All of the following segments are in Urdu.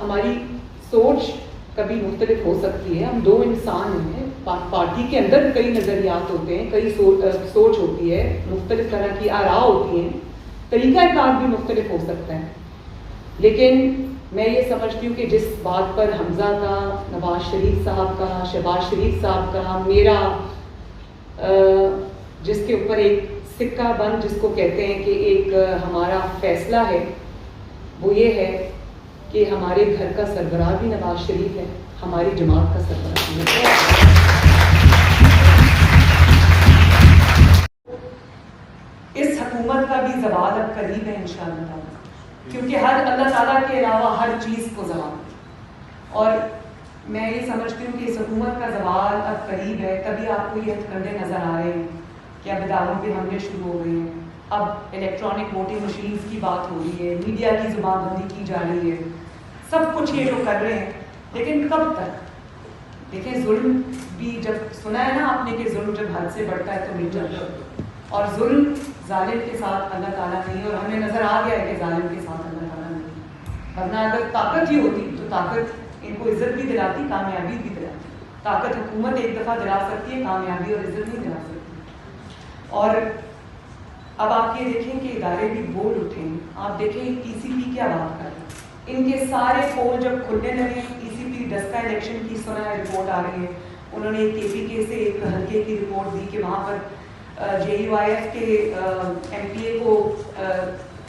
ہماری سوچ کبھی مختلف ہو سکتی ہے. ہم دو انسان ہیں, پارٹی کے اندر کئی نظریات ہوتے ہیں, کئی سوچ ہوتی ہے, مختلف طرح کی آراء ہوتی ہیں, طریقہ کار بھی مختلف ہو سکتا ہے. لیکن میں یہ سمجھتی ہوں کہ جس بات پر حمزہ کا, نواز شریف صاحب کا, شہباز شریف صاحب کا, میرا, جس کے اوپر ایک سکہ بند جس کو کہتے ہیں کہ ایک ہمارا فیصلہ ہے, وہ یہ ہے کہ ہمارے گھر کا سربراہ بھی نواز شریف ہے, ہماری جماعت کا سربراہ بھی ہے. اس حکومت کا بھی زوال اب قریب ہے انشاءاللہ تعالی, کیونکہ ہر اللہ تعالیٰ کے علاوہ ہر چیز کو زوال. اور میں یہ سمجھتی ہوں کہ اس حکومت کا زوال اب قریب ہے. تبھی آپ کو یہ ہتھکنڈے نظر آ رہے ہیں کہ اب اداروں پہ حملے شروع ہو گئے ہیں, اب الیکٹرانک ووٹنگ مشینز کی بات ہو رہی ہے, میڈیا کی زبان بندی کی جا رہی ہے, سب کچھ یہ جو کر رہے ہیں. لیکن کب تک؟ دیکھیں ظلم بھی, جب سنا ہے نا آپ نے کہ ظلم جب حد سے بڑھتا ہے تو مٹ جاتا ہے, اور ظلم ظالم کے ساتھ اللہ تعالیٰ نہیں, اور ہمیں نظر آ گیا ہے کہ ظالم کے ساتھ اللہ تعالیٰ نہیں. ورنہ اگر طاقت ہی ہوتی تو طاقت ان کو عزت بھی دلاتی, کامیابی بھی دلاتی. طاقت حکومت ایک دفعہ دلا سکتی ہے, کامیابی اور عزت نہیں دلا سکتی. اور اب آپ یہ دیکھیں کہ ادارے بھی بول اٹھے ہیں. آپ دیکھیں ای سی پی کیا بات کر رہے ہیں, ان کے سارے پول جب کھلنے لگے, ای سی پی ڈسکا الیکشن کی سنا رپورٹ آ رہی ہے, انہوں نے کے پی کے سے ایک حلقے کی رپورٹ دی کہ وہاں پر جے یو آئی ایف کے ایم پی اے کو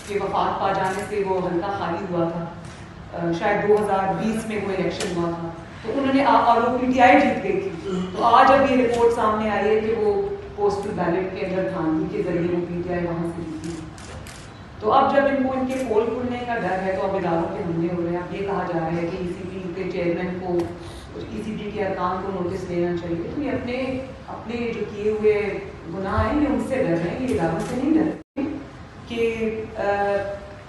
کے وفات پا جانے سے وہ حلقہ خالی ہوا تھا, شاید 2020 میں وہ الیکشن ہوا تھا, تو انہوں نے, اور وہ پی ٹی آئی جیت گئی تھی. تو آج اب یہ رپورٹ سامنے آئی ہے کہ وہ پوسٹل بیلٹ کے اندر دھاندلی کے ذریعے وہ پی ٹی آئی وہاں سے جیتی. تو اب جب ان کو ان کے پول کھلنے کا ڈر ہے تو اب اداروں کے حملے ہو رہے ہیں. اب یہ کہا جا رہا ہے کہ ای سی پی کے چیئرمین کو, ای سی پی کے ارکان کو نوٹس لینا چاہیے. تو یہ اپنے جو کیے ہوئے گناہ ہیں یہ ان سے ڈر رہے ہیں, یہ اداروں سے نہیں ڈر رہے. کہ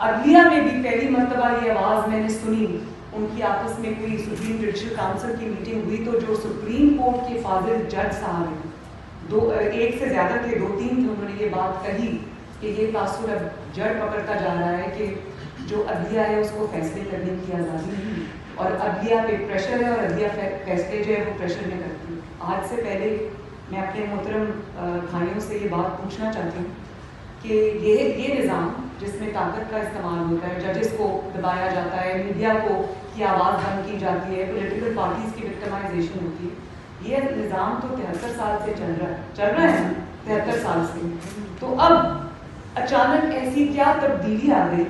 عدلیہ میں بھی پہلی مرتبہ یہ آواز میں نے سنی, ان کی آپس میں کوئی سپریم جوڈیشل کاؤنسل کی میٹنگ ہوئی, تو جو سپریم کورٹ کے فاضل جج صاحب ہیں, ایک سے زیادہ تھے, 2-3 تھے, انہوں نے یہ بات کہی کہ یہ تاثر اب جڑ پکڑتا جا رہا ہے کہ جو عدلیہ ہے اس کو فیصلے کرنے کی آزادی نہیں, اور عدلیہ پہ پریشر ہے, اور عدلیہ فیصلے جو ہے وہ پریشر میں کرتی ہے. آج سے پہلے میں اپنے محترم بھائیوں سے یہ بات پوچھنا چاہتی ہوں کہ یہ نظام جس میں طاقت کا استعمال ہوتا ہے, ججز کو دبایا جاتا ہے, میڈیا کی آواز بند کی جاتی ہے, پولیٹیکل پارٹیز کی وکٹمائزیشن ہوتی ہے, یہ نظام تو 73 سال سے چل رہا ہے 73 سال سے. تو اب اچانک ایسی کیا تبدیلی آ گئی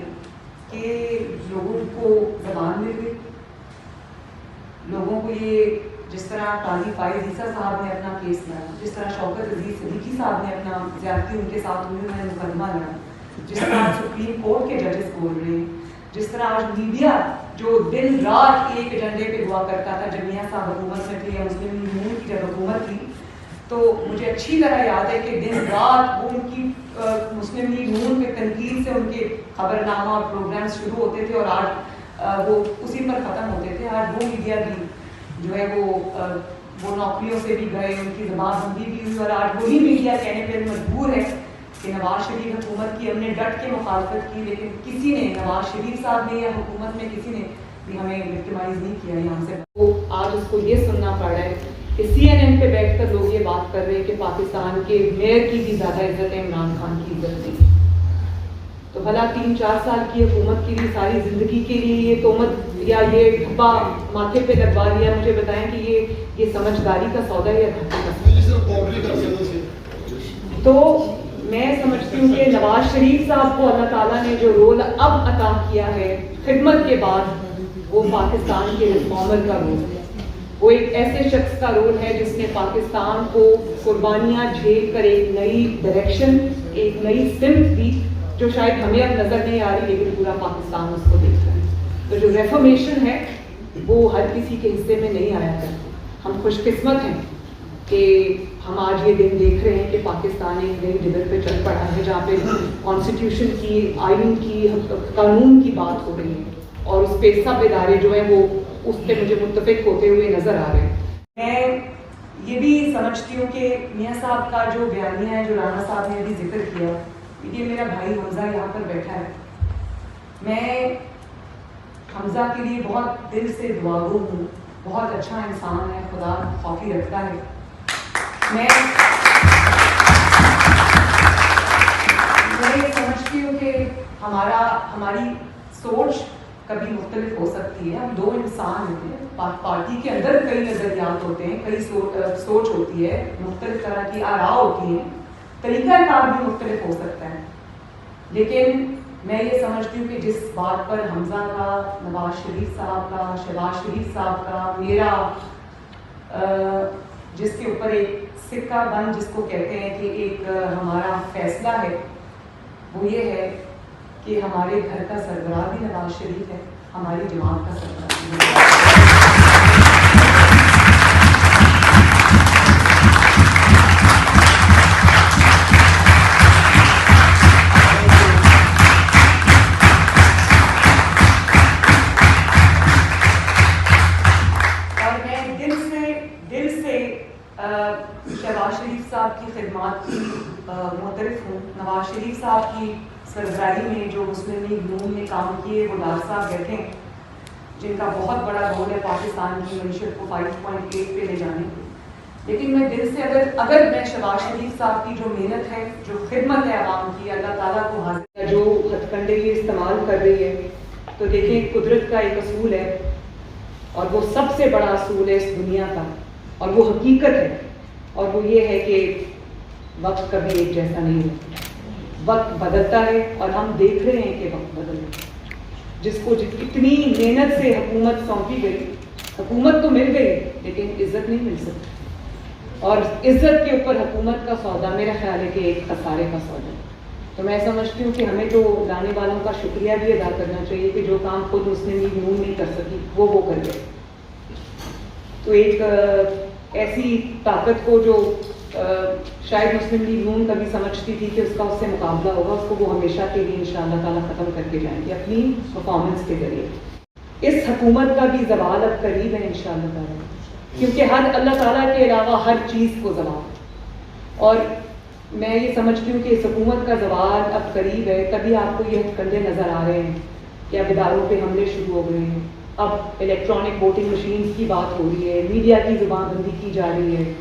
کہ لوگوں کو زبان مل گئی, لوگوں کو یہ, جس طرح قاضی فائز عیسیٰ صاحب نے اپنا کیس لڑا, جس طرح شوکت عزیز صدیقی صاحب نے اپنا زیادتی ان کے ساتھ ہوئی انہوں نے مقدمہ لڑا, جس طرح سپریم کورٹ کے ججز بول رہے ہیں, جس طرح آج میڈیا جو دن رات ایک ایجنڈے پہ ہوا کرتا تھا جب میاں صاحب حکومت میں تھے, یا مسلم لیگ نون کی جب حکومت تھی, تو مجھے اچھی طرح یاد ہے کہ دن رات وہ ان کی مسلم لیگ نون پہ تنقید سے ان کے خبرنامہ اور پروگرامز شروع ہوتے تھے, اور آج وہ اسی پر ختم ہوتے تھے. آج وہ میڈیا بھی جو ہے وہ نوکریوں سے بھی گئے, ان کی زبان بندی بھی ہوئی, اور آج وہی میڈیا کہنے پہ مجبور ہے کہ نواز شریف حکومت کی ہم نے ڈٹ کے مخالفت کی, لیکن کسی نے, نواز شریف صاحب نے یا حکومت میں کسی نے بھی ہمیں وکٹمائز نہیں کیا یہاں سے. وہ آج اس کو یہ سننا پڑ رہا ہے کہ سی این این پہ بیٹھ کر لوگ یہ بات کر رہے ہیں کہ پاکستان کے میئر کی بھی زیادہ عزت ہے عمران خان کی عزت نہیں. تو بھلا 3-4 سال کی حکومت کی بھی ساری زندگی کے لیے یہ تہمت یا یہ دھبا ماتھے پہ لگوا دیا. مجھے بتائیں کہ یہ سمجھداری کا سودا یا گھاٹے کا سودا. تو میں سمجھتی ہوں کہ نواز شریف صاحب کو اللہ تعالیٰ نے جو رول اب عطا کیا ہے خدمت کے بعد, وہ پاکستان کے ریفارمر کا رول ہے. وہ ایک ایسے شخص کا رول ہے جس نے پاکستان کو قربانیاں جھیل کر ایک نئی ڈائریکشن, ایک نئی سمت دی, جو شاید ہمیں اب نظر نہیں آ رہی لیکن پورا پاکستان اس کو دیکھ رہا ہے. تو جو ریفارمیشن ہے وہ ہر کسی کے حصے میں نہیں آیا کرتی. ہم خوش قسمت ہیں کہ ہم آج یہ دن دیکھ رہے ہیں کہ پاکستان ایک نئی لیول پہ چل پڑا ہے جہاں پہ کانسٹیٹیوشن کی, آئین کی, قانون کی بات ہو رہی ہے, اور اس پہ سب ادارے جو ہیں وہ اس پہ مجھے متفق ہوتے ہوئے نظر آ رہے ہیں. میں یہ بھی سمجھتی ہوں کہ میاں صاحب کا جو بیانیہ ہے, جو رانا صاحب نے ابھی ذکر کیا, یہ میرا بھائی حمزہ یہاں پر بیٹھا ہے, میں حمزہ کے لیے بہت دل سے دعا گو ہوں. بہت اچھا انسان ہے, خدا خوفی رکھتا ہے. میں یہ سمجھتی ہوں کہ ہماری سوچ کبھی مختلف ہو سکتی ہے. ہم دو انسان ہوتے ہیں, پارٹی کے اندر کئی نظریات ہوتے ہیں, کئی سوچ ہوتی ہے, مختلف طرح کی آراء ہوتی ہیں, طریقہ کار بھی مختلف ہو سکتا ہے. لیکن میں یہ سمجھتی ہوں کہ جس بات پر حمزہ کا, نواز شریف صاحب کا, شہباز شریف صاحب کا, میرا جس کے اوپر ایک سکہ بند جس کو کہتے ہیں کہ ایک ہمارا فیصلہ ہے, وہ یہ ہے کہ ہمارے گھر کا سربراہ بھی نواز شریف ہے, ہماری جماعت کا سربراہ بھی. شہباز شریف صاحب کی خدمات کی معترف ہوں. نواز شریف صاحب کی سربراہی میں جو مسلم لیگ نون نے کام کیے, وہ ڈار صاحب بیٹھے ہیں جن کا بہت بڑا رول ہے پاکستان کی معیشت کو 5.8 پہ لے جانے کی. لیکن میں دل سے اگر میں شہباز شریف صاحب کی جو محنت ہے, جو خدمت ہے عوام کی, اللہ تعالیٰ کو حاصل جو ہتھ کنڈے یہ استعمال کر رہی ہے, تو دیکھیں قدرت کا ایک اصول ہے, اور وہ سب سے بڑا اصول ہے اس دنیا کا, اور وہ حقیقت ہے, اور وہ یہ ہے کہ وقت کبھی ایک جیسا نہیں ہوتا. وقت بدلتا ہے, اور ہم دیکھ رہے ہیں کہ وقت بدل رہا ہے. جس کو اتنی محنت سے حکومت سونپی گئی, حکومت تو مل گئی لیکن عزت نہیں مل سکتی, اور عزت کے اوپر حکومت کا سودا میرا خیال ہے کہ ایک خسارے کا سودا ہے. تو میں سمجھتی ہوں کہ ہمیں تو لانے والوں کا شکریہ بھی ادا کرنا چاہیے کہ جو کام خود مسلم لیگ نون نہیں کر سکی وہ کر گئے. تو ایک ایسی طاقت کو جو شاید مسلم لیگ نون کبھی سمجھتی تھی کہ اس کا اس سے مقابلہ ہوگا, اس کو وہ ہمیشہ کے لیے انشاءاللہ تعالیٰ ختم کر کے جائیں گے اپنی پرفارمنس کے ذریعے. اس حکومت کا بھی زوال اب قریب ہے انشاءاللہ تعالیٰ, کیونکہ اللہ تعالیٰ کے علاوہ ہر چیز کو زوال. اور میں یہ سمجھتی ہوں کہ اس حکومت کا زوال اب قریب ہے. تبھی آپ کو یہ کنڈے نظر آ رہے ہیں کہ اب اداروں پہ حملے شروع ہو گئے ہیں, اب الیکٹرانک ووٹنگ مشینز کی بات ہو رہی ہے, میڈیا کی زبان بندی کی جا رہی ہے,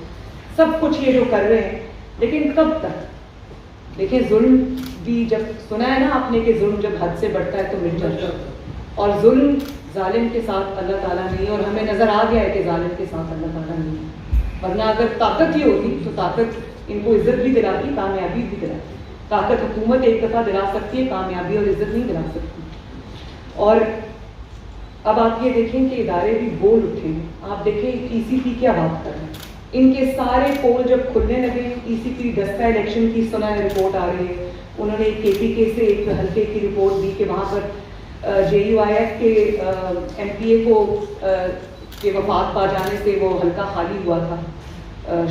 سب کچھ یہ جو کر رہے ہیں. لیکن کب تک؟ دیکھیں ظلم بھی, جب سنا ہے نا آپ نے کہ ظلم جب حد سے بڑھتا ہے تو مٹ جاتا ہے, اور ظلم ظالم کے ساتھ اللہ تعالیٰ نہیں, اور ہمیں نظر آ گیا ہے کہ ظالم کے ساتھ اللہ تعالیٰ نہیں. ورنہ اگر طاقت ہی ہوتی تو طاقت ان کو عزت بھی دلاتی, کامیابی بھی دلاتی. طاقت حکومت ایک دفعہ دلا سکتی ہے, کامیابی اور عزت نہیں دلا سکتی. اور اب آپ یہ دیکھیں کہ ادارے بھی بول اٹھے ہیں. آپ دیکھیں ای سی پی کیا بات کر رہے ہیں, ان کے سارے پول جب کھلنے لگے, ای سی پی 10 کا الیکشن کی سنا رپورٹ آ رہی ہے, انہوں نے کے پی کے سے ایک حلقے کی رپورٹ دی کہ وہاں پر جے یو آئی ایف کے ایم پی اے کو کے وفات پا جانے سے وہ حلقہ خالی ہوا تھا,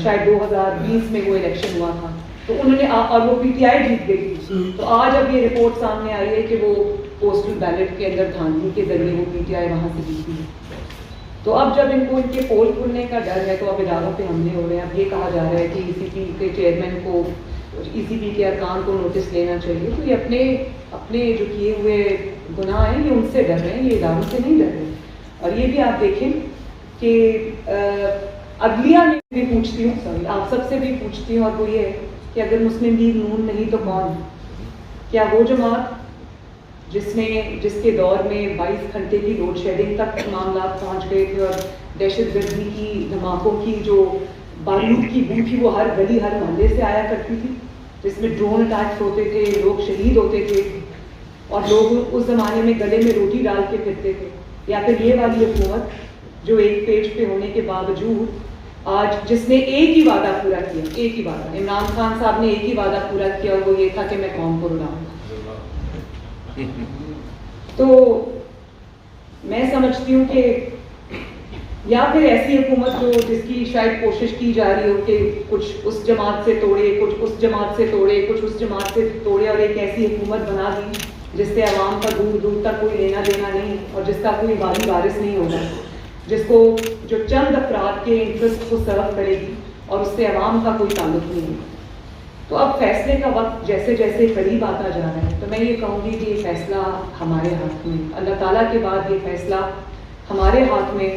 شاید 2020 میں وہ الیکشن ہوا تھا, تو انہوں نے اور وہ پی ٹی آئی جیت گئی تھی. تو آج اب یہ رپورٹ سامنے آئی ہے کہ وہ پوسٹل بیلٹ کے اندر دھاندلی کے ذریعے وہ پی ٹی آئی وہاں سے جیتی ہے. تو اب جب ان کو ان کے پول کھلنے کا ڈر ہے تو اب اداروں پہ حملے ہو رہے ہیں. اب یہ کہا جا رہا ہے کہ ای سی پی کے چیئرمین کو, ای سی پی کے ارکان کو نوٹس لینا چاہیے. تو یہ اپنے جو کیے ہوئے گناہ ہیں یہ ان سے ڈر رہے ہیں, یہ اداروں سے نہیں ڈر رہے. اور یہ بھی آپ دیکھیں کہ عدلیہ میں بھی پوچھتی ہوں, آپ سب سے بھی پوچھتی ہوں, اور وہ یہ ہے کہ اگر مسلم لیگ نون نہیں تو کون؟ کیا وہ جماعت جس کے دور میں 22 گھنٹے کی لوڈ شیڈنگ تک معاملات پہنچ گئے تھے, اور دہشت گردی کی دھماکوں کی جو بارود کی بو تھی وہ ہر گلی ہر محلے سے آیا کرتی تھی, جس میں ڈرون اٹیکس ہوتے تھے, لوگ شہید ہوتے تھے, اور لوگ اس زمانے میں گلے میں روٹی ڈال کے پھرتے تھے. یا پھر یہ والی حکومت جو ایک پیج پہ ہونے کے باوجود آج جس نے ایک ہی وعدہ پورا کیا, ایک ہی وعدہ, عمران خان صاحب نے ایک ہی وعدہ پورا کیا, اور وہ یہ تھا کہ میں قوم کو رلاؤں گا. تو میں سمجھتی ہوں کہ یا پھر ایسی حکومت جو جس کی شاید کوشش کی جا رہی ہو کہ کچھ اس جماعت سے توڑے, کچھ اس جماعت سے توڑے, کچھ اس جماعت سے توڑے, اور ایک ایسی حکومت بنا دی جس سے عوام کا دور دور تک کوئی لینا دینا نہیں, اور جس کا کوئی والی وارث نہیں ہوگا, جس کو جو چند افراد کے انٹرسٹ کو سرو کرے گی, اور اس سے عوام کا کوئی تعلق نہیں ہوگا. تو اب فیصلے کا وقت جیسے جیسے قریب آتا جا رہا ہے تو میں یہ کہوں گی کہ یہ فیصلہ ہمارے ہاتھ میں، اللہ تعالیٰ کے بعد یہ فیصلہ ہمارے ہاتھ میں،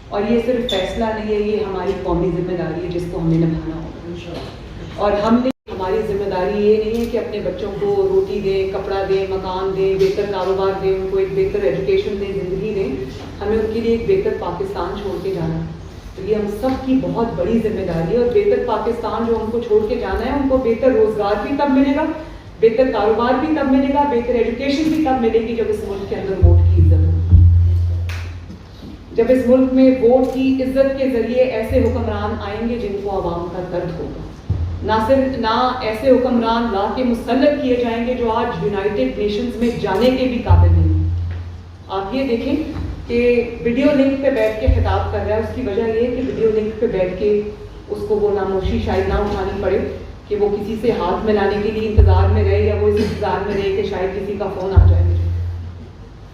اور یہ صرف فیصلہ نہیں ہے، یہ ہماری قومی ذمہ داری ہے جس کو ہمیں نبھانا ہوگا. اور ہم نے ہماری ذمہ داری یہ نہیں ہے کہ اپنے بچوں کو روٹی دیں، کپڑا دیں، مکان دیں، بہتر کاروبار دیں، ان کو ایک بہتر ایجوکیشن دیں، زندگی دیں، ہمیں ان کے لیے ایک بہتر پاکستان چھوڑ کے جانا ہے. تو یہ ہم سب کی بہت بڑی ذمہ داری ہے، اور بہتر پاکستان جو ہم کو چھوڑ کے جانا ہے ان کو بہتر روزگار بھی تب ملے گا، بہتر کاروبار بھی تب ملے گا، بہتر ایجوکیشن بھی تب ملے گی جب اس ملک کے اندر ووٹ کی عزت ہوگی، جب اس ملک میں ووٹ کی عزت کے ذریعے ایسے حکمران آئیں گے جن کو عوام کا درد ہوگا. نہ ایسے حکمران لا کے مسلط کیے جائیں گے جو آج یونائٹڈ نیشنز میں جانے کے بھی قابل نہیں. آپ یہ دیکھیں کہ ویڈیو لنک پہ بیٹھ کے خطاب کر رہا ہے، اس کی وجہ یہ ہے کہ ویڈیو لنک پہ بیٹھ کے اس کو وہ ناموشی شاید نہ اٹھانی پڑے کہ وہ کسی سے ہاتھ ملانے کے لیے انتظار میں رہے، یا وہ اس انتظار میں رہے کہ شاید کسی کا فون آ جائے.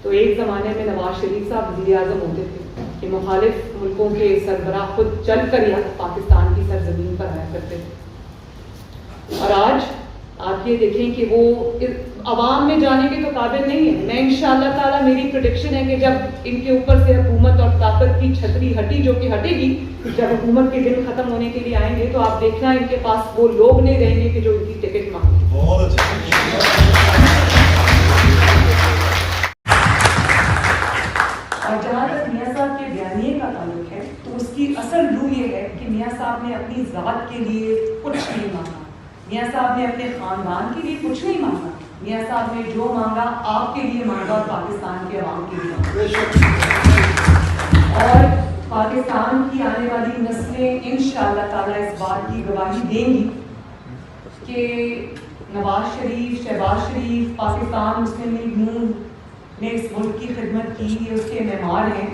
تو ایک زمانے میں نواز شریف صاحب وزیر اعظم ہوتے تھے کہ مخالف ملکوں کے سربراہ خود چل کر یہاں پاکستان کی سرزمین پر آیا کرتے تھے، اور آج آپ یہ دیکھیں کہ وہ عوام میں جانے کے تو قابل نہیں ہے. میں انشاءاللہ تعالیٰ میری پریڈکشن ہے کہ جب ان کے اوپر سے حکومت اور طاقت کی چھتری ہٹی جو کہ ہٹے گی، جب حکومت کے دن ختم ہونے کے لیے آئیں گے تو آپ دیکھنا ان کے پاس وہ لوگ نہیں رہیں گے کہ جو ان کی ٹکٹ مانگیں. بہت اچھا. اور جہاں تک میاں صاحب کے بیانیے کا تعلق ہے تو اس کی اصل روح یہ ہے کہ میاں صاحب نے اپنی ذات کے لیے کچھ نہیں مانگا، میاں صاحب نے اپنے خاندان کے لیے کچھ نہیں مانگا، میاں صاحب نے جو مانگا آپ کے لیے مانگا اور پاکستان کے عوام کے لیے مانگا. اور پاکستان کی آنے والی نسلیں انشاءاللہ تعالیٰ اس بات کی گواہی دیں گی کہ نواز شریف، شہباز شریف، پاکستان مسلم لیگ نون نے اس ملک کی خدمت کی، یہ اس کے معمار ہیں.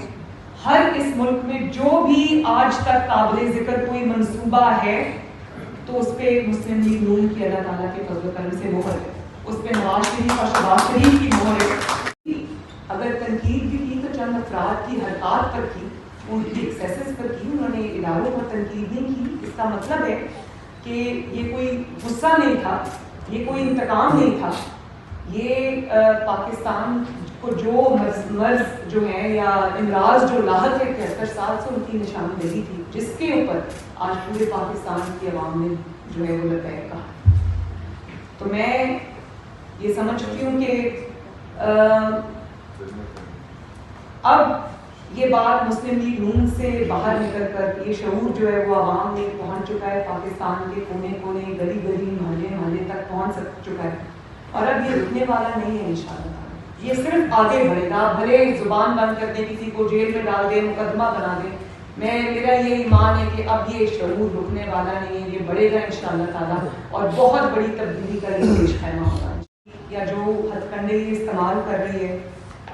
ہر اس ملک میں جو بھی آج تک قابل ذکر کوئی منصوبہ ہے تو اس پہ مسلم لیگ نون کی اللہ تعالیٰ کے فضل و کرم سے مہر ہے، اس پہ نواز شریف اور شہباز شریف کی مہر ہے. اگر تنقید بھی کی تو چند افراد کی حرکات پر کی، ان کی ایکسیسز پر کی، انہوں نے اداروں پر تنقید نہیں کی. اس کا مطلب ہے کہ یہ کوئی غصہ نہیں تھا، یہ کوئی انتقام نہیں تھا، یہ پاکستان کو جو مرض جو ہے یا امراض جو لاحق ہے 73 سال سے ان کی نشاندہی تھی، جس کے اوپر آج پورے پاکستان کی عوام نے جو ہے وہ لبیک کہا. تو میں یہ سمجھتی ہوں کہ اب یہ بات مسلم لیگ نون سے باہر نکل کر یہ شعور جو ہے وہ عوام میں پہنچ چکا ہے، پاکستان کے کونے کونے، گلی گلی، محلے محلے تک پہنچ چکا ہے، اور اب یہ رکنے والا نہیں ہے. انشاءاللہ یہ صرف آگے بڑھے گا. بھلے زبان بند کر دیں، کسی کو جیل میں ڈال دیں، مقدمہ بنا دیں، میرا یہ ایمان ہے کہ اب یہ شعور رکنے والا نہیں ہے، یہ بڑھے گا انشاءاللہ تعالیٰ، اور بہت بڑی تبدیلی کا یہ پیش خیمہ ہوگا. یا جو ہتھ کنڈے استعمال کر رہی ہے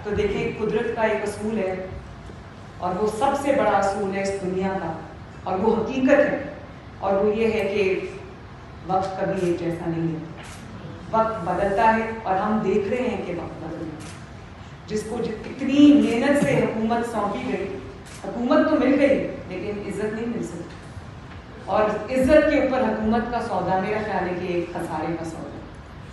تو دیکھیں قدرت کا ایک اصول ہے، اور وہ سب سے بڑا اصول ہے اس دنیا کا، اور وہ حقیقت ہے، اور وہ یہ ہے کہ وقت کبھی ایک جیسا نہیں ہے. وقت بدلتا ہے اور ہم دیکھ رہے ہیں کہ وقت بدل رہا ہے. جس کو اتنی محنت سے حکومت سونپی گئی، حکومت تو مل گئی لیکن عزت نہیں مل سکتی، اور عزت کے اوپر حکومت کا سودا میرا خیال ہے کہ ایک خسارے کا سودا.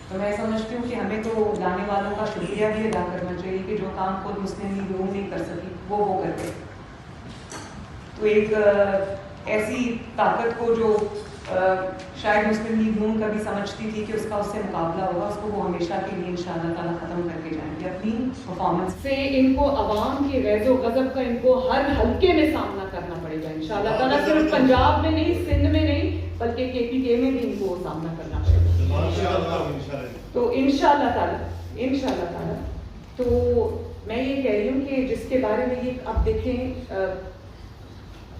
تو میں سمجھتی ہوں کہ ہمیں تو لانے والوں کا شکریہ بھی ادا کرنا چاہیے کہ جو کام خود مسلم لیگ نون نہیں کر سکی وہ کر گئے. تو ایک ایسی طاقت کو جو شاید مسلم لیگ نون کبھی سمجھتی تھی کہ اس کا اس سے مقابلہ ہوگا، اس کو وہ ہمیشہ کے لیے انشاءاللہ تعالیٰ ختم کر کے جائیں گے اپنی پرفارمنس سے. ان کو عوام کے غیظ و غضب کا ان کو ہر حلقے میں سامنا کرنا پڑے گا انشاءاللہ تعالیٰ. صرف پنجاب میں نہیں، سندھ میں نہیں، بلکہ KPK میں بھی ان کو سامنا کرنا پڑے گا. تو انشاءاللہ تعالیٰ تو میں یہ کہہ رہی ہوں کہ جس کے بارے میں یہ اب دیکھیں